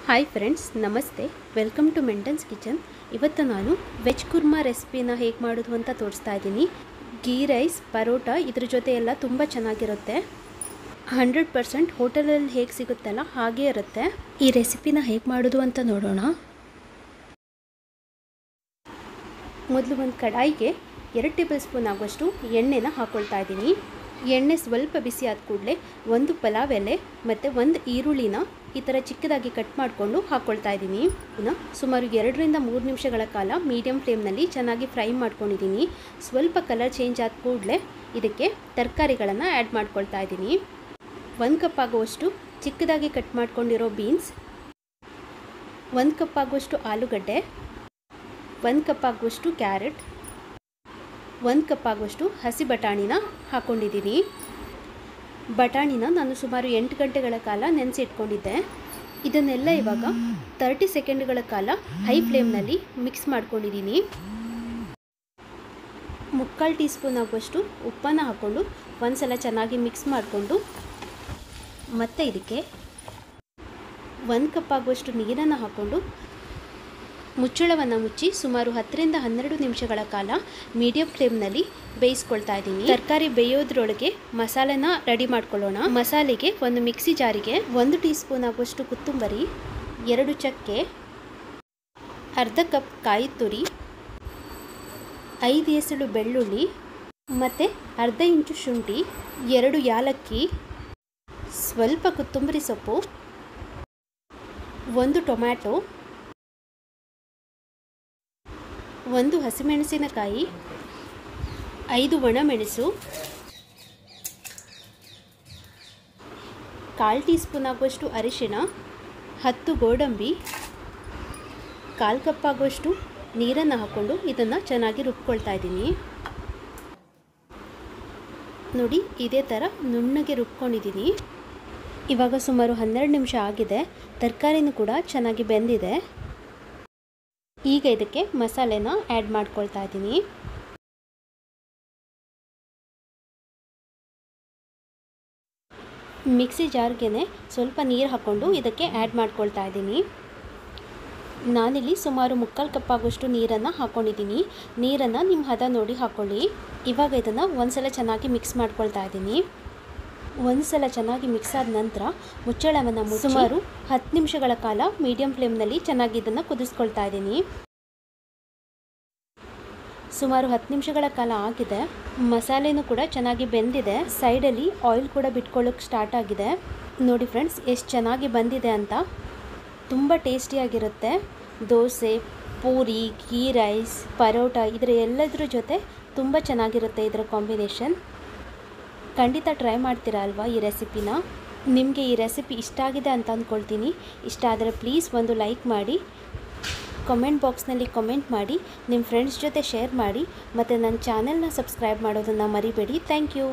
Hi friends, ನಮಸ್ತೆ. Welcome to ಮೆಂಟನ್ಸ್ kitchen. ಇವತ್ತು ನಾನು ವೆಜ್ ಕುರ್ಮಾ ರೆಸಿಪಿನ ಹೇಗೆ ಮಾಡೋದು ಅಂತ ತೋರಿಸ್ತಾ ಇದ್ದೀನಿ. ಗೀ ರೈಸ್, ಪರೋಟ ಇದ್ರ ಜೊತೆ ಎಲ್ಲ ತುಂಬ ಚೆನ್ನಾಗಿರುತ್ತೆ. 100% ಹೋಟೆಲಲ್ಲಿ ಹೇಗೆ ಸಿಗುತ್ತಲ್ಲ ಹಾಗೇ ಇರುತ್ತೆ. ಈ ರೆಸಿಪಿನ ಹೇಗೆ ಮಾಡೋದು ಅಂತ ನೋಡೋಣ. ಮೊದಲು ಒಂದು ಕಡಾಯಿಗೆ 2 ಟೇಬಲ್ ಸ್ಪೂನ್ ಆಗುವಷ್ಟು ಎಣ್ಣೆನ ಹಾಕ್ಕೊಳ್ತಾ ಇದ್ದೀನಿ. ಎಣ್ಣೆ ಸ್ವಲ್ಪ ಬಿಸಿ ಆದ ಕೂಡಲೇ ಒಂದು ಪಲಾವ್ ಎಲೆ ಮತ್ತು ಒಂದು ಈರುಳ್ಳಿನ ಈ ಥರ ಚಿಕ್ಕದಾಗಿ ಕಟ್ ಮಾಡಿಕೊಂಡು ಹಾಕ್ಕೊಳ್ತಾ ಇದ್ದೀನಿ. ಇನ್ನು ಸುಮಾರು 2ರಿಂದ 3 ನಿಮಿಷಗಳ ಕಾಲ ಮೀಡಿಯಮ್ ಫ್ಲೇಮ್ನಲ್ಲಿ ಚೆನ್ನಾಗಿ ಫ್ರೈ ಮಾಡ್ಕೊಂಡಿದ್ದೀನಿ. ಸ್ವಲ್ಪ ಕಲರ್ ಚೇಂಜ್ ಆದ ಕೂಡಲೇ ಇದಕ್ಕೆ ತರಕಾರಿಗಳನ್ನು ಆ್ಯಡ್ ಮಾಡ್ಕೊಳ್ತಾ ಇದ್ದೀನಿ. 1 ಕಪ್ ಆಗುವಷ್ಟು ಚಿಕ್ಕದಾಗಿ ಕಟ್ ಮಾಡ್ಕೊಂಡಿರೋ ಬೀನ್ಸ್, 1 ಕಪ್ ಆಗುವಷ್ಟು ಆಲೂಗಡ್ಡೆ, 1 ಕಪ್ ಆಗುವಷ್ಟು ಕ್ಯಾರೆಟ್, 1 ಕಪ್ ಆಗುವಷ್ಟು ಹಸಿ ಬಟಾಣಿನ ಹಾಕ್ಕೊಂಡಿದ್ದೀನಿ. ಬಟಾಣಿನ ನಾನು ಸುಮಾರು 8 ಗಂಟೆಗಳ ಕಾಲ ನೆನೆಸಿಟ್ಕೊಂಡಿದ್ದೆ. ಇದನ್ನೆಲ್ಲ ಇವಾಗ 30 ಸೆಕೆಂಡ್ಗಳ ಕಾಲ ಹೈ ಫ್ಲೇಮ್ನಲ್ಲಿ ಮಿಕ್ಸ್ ಮಾಡ್ಕೊಂಡಿದ್ದೀನಿ. 3/4 ಟೀ ಸ್ಪೂನ್ ಆಗುವಷ್ಟು ಉಪ್ಪನ್ನು ಹಾಕ್ಕೊಂಡು ಒಂದು ಸಲ ಚೆನ್ನಾಗಿ ಮಿಕ್ಸ್ ಮಾಡಿಕೊಂಡು ಮತ್ತು ಇದಕ್ಕೆ 1 ಕಪ್ ಆಗುವಷ್ಟು ನೀರನ್ನು ಹಾಕ್ಕೊಂಡು ಮುಚ್ಚಳವನ್ನು ಮುಚ್ಚಿ ಸುಮಾರು 10ರಿಂದ 12 ನಿಮಿಷಗಳ ಕಾಲ ಮೀಡಿಯಂ ಫ್ಲೇಮ್ನಲ್ಲಿ ಬೇಯಿಸ್ಕೊಳ್ತಾ ಇದ್ದೀನಿ. ತರಕಾರಿ ಬೇಯೋದ್ರೊಳಗೆ ಮಸಾಲೆನ ರೆಡಿ ಮಾಡ್ಕೊಳ್ಳೋಣ. ಮಸಾಲೆಗೆ ಒಂದು ಮಿಕ್ಸಿ ಜಾರಿಗೆ 1 ಟೀ ಸ್ಪೂನ್ ಆಗುವಷ್ಟು ಕೊತ್ತಂಬರಿ, 2 ಚಕ್ಕೆ, ಅರ್ಧ ಕಪ್ ಕಾಯಿ ತುರಿ, 5 ಎಸಳು ಬೆಳ್ಳುಳ್ಳಿ ಮತ್ತು ಅರ್ಧ ಇಂಚು ಶುಂಠಿ, 2 ಯಾಲಕ್ಕಿ, ಸ್ವಲ್ಪ ಕೊತ್ತಂಬರಿ ಸೊಪ್ಪು, 1 ಟೊಮ್ಯಾಟೊ, 1 ಹಸಿಮೆಣಸಿನಕಾಯಿ, 5 ಒಣಮೆಣಸು, 1/4 ಟೀ ಸ್ಪೂನ್ ಆಗುವಷ್ಟು ಅರಿಶಿಣ, 10 ಗೋಡಂಬಿ, 1/4 ಕಪ್ ಆಗುವಷ್ಟು ನೀರನ್ನು ಹಾಕ್ಕೊಂಡು ಇದನ್ನು ಚೆನ್ನಾಗಿ ರುಬ್ಕೊಳ್ತಾ ಇದ್ದೀನಿ. ನೋಡಿ, ಇದೇ ಥರ ನುಣ್ಣಗೆ ರುಬ್ಕೊಂಡಿದ್ದೀನಿ. ಇವಾಗ ಸುಮಾರು 12 ನಿಮಿಷ ಆಗಿದೆ. ತರಕಾರಿನೂ ಕೂಡ ಚೆನ್ನಾಗಿ ಬೆಂದಿದೆ. ಈಗ ಇದಕ್ಕೆ ಮಸಾಲೆನ ಆ್ಯಡ್ ಮಾಡ್ಕೊಳ್ತಾ ಇದ್ದೀನಿ. ಮಿಕ್ಸಿ ಜಾರ್ಗೆ ಸ್ವಲ್ಪ ನೀರು ಹಾಕ್ಕೊಂಡು ಇದಕ್ಕೆ ಆ್ಯಡ್ ಮಾಡ್ಕೊಳ್ತಾ ಇದ್ದೀನಿ. ನಾನಿಲ್ಲಿ ಸುಮಾರು 3/4 ಕಪ್ ಆಗುವಷ್ಟು ನೀರನ್ನು ಹಾಕ್ಕೊಂಡಿದ್ದೀನಿ. ನೀರನ್ನು ನಿಮ್ಮ ಹದ ನೋಡಿ ಹಾಕ್ಕೊಳ್ಳಿ. ಇವಾಗ ಇದನ್ನು ಒಂದು ಸಲ ಚೆನ್ನಾಗಿ ಮಿಕ್ಸ್ ಮಾಡ್ಕೊಳ್ತಾ ಇದ್ದೀನಿ. ಒಂದು ಸಲ ಚೆನ್ನಾಗಿ ಮಿಕ್ಸ್ ಆದ ನಂತರ ಮುಚ್ಚಳವನ್ನು ಮುಚ್ಚಿ ಸುಮಾರು 10 ನಿಮಿಷಗಳ ಕಾಲ ಮೀಡಿಯಂ ಫ್ಲೇಮ್ನಲ್ಲಿ ಚೆನ್ನಾಗಿ ಇದನ್ನು ಕುದಿಸ್ಕೊಳ್ತಾ ಇದ್ದೀನಿ. ಸುಮಾರು 10 ನಿಮಿಷಗಳ ಕಾಲ ಆಗಿದೆ. ಮಸಾಲೆನೂ ಕೂಡ ಚೆನ್ನಾಗಿ ಬೆಂದಿದೆ. ಸೈಡಲ್ಲಿ ಆಯಿಲ್ ಕೂಡ ಬಿಟ್ಕೊಳ್ಳೋಕೆ ಸ್ಟಾರ್ಟ್ ಆಗಿದೆ. ನೋಡಿ ಫ್ರೆಂಡ್ಸ್, ಎಷ್ಟು ಚೆನ್ನಾಗಿ ಬಂದಿದೆ ಅಂತ. ತುಂಬ ಟೇಸ್ಟಿಯಾಗಿರುತ್ತೆ. ದೋಸೆ, ಪೂರಿ, ಗೀ ರೈಸ್, ಪರೋಟ ಇದರ ಎಲ್ಲದರ ಜೊತೆ ತುಂಬ ಚೆನ್ನಾಗಿರುತ್ತೆ ಇದರ ಕಾಂಬಿನೇಷನ್. ಖಂಡಿತ ಟ್ರೈ ಮಾಡ್ತೀರಾ ಅಲ್ವಾ ಈ ರೆಸಿಪಿನ? ನಿಮಗೆ ಈ ರೆಸಿಪಿ ಇಷ್ಟ ಆಗಿದೆ ಅಂತ ಅಂದ್ಕೊಳ್ತೀನಿ. ಇಷ್ಟ ಆದರೆ ಪ್ಲೀಸ್ ಒಂದು ಲೈಕ್ ಮಾಡಿ, ಕಮೆಂಟ್ ಬಾಕ್ಸ್ನಲ್ಲಿ ಕಮೆಂಟ್ ಮಾಡಿ, ನಿಮ್ಮ ಫ್ರೆಂಡ್ಸ್ ಜೊತೆ ಶೇರ್ ಮಾಡಿ ಮತ್ತು ನನ್ನ ಚಾನೆಲ್ನ ಸಬ್ಸ್ಕ್ರೈಬ್ ಮಾಡೋದನ್ನು ಮರಿಬೇಡಿ. Thank you.